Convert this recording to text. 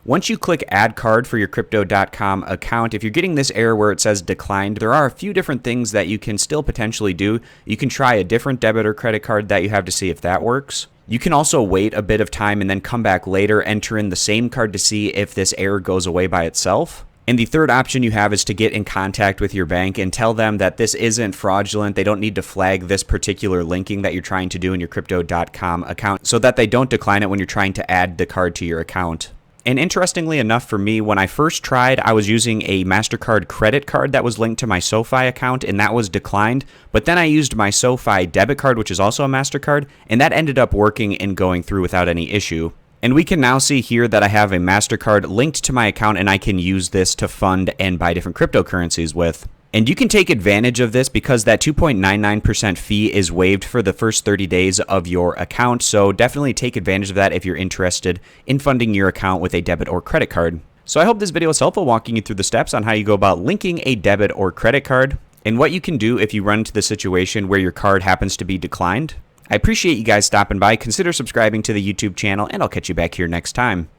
Once you click add card for your Crypto.com account, if you're getting this error where it says declined, there are a few different things that you can still potentially do. You can try a different debit or credit card that you have to see if that works. You can also wait a bit of time and then come back later, enter in the same card to see if this error goes away by itself. And the third option you have is to get in contact with your bank and tell them that this isn't fraudulent. They don't need to flag this particular linking that you're trying to do in your Crypto.com account so that they don't decline it when you're trying to add the card to your account. And interestingly enough for me, when I first tried, I was using a MasterCard credit card that was linked to my SoFi account, and that was declined. But then I used my SoFi debit card, which is also a MasterCard, and that ended up working and going through without any issue. And we can now see here that I have a MasterCard linked to my account, and I can use this to fund and buy different cryptocurrencies with. And you can take advantage of this because that 2.99% fee is waived for the first 30 days of your account. So definitely take advantage of that if you're interested in funding your account with a debit or credit card. So I hope this video was helpful, walking you through the steps on how you go about linking a debit or credit card and what you can do if you run into the situation where your card happens to be declined. I appreciate you guys stopping by. Consider subscribing to the YouTube channel, and I'll catch you back here next time.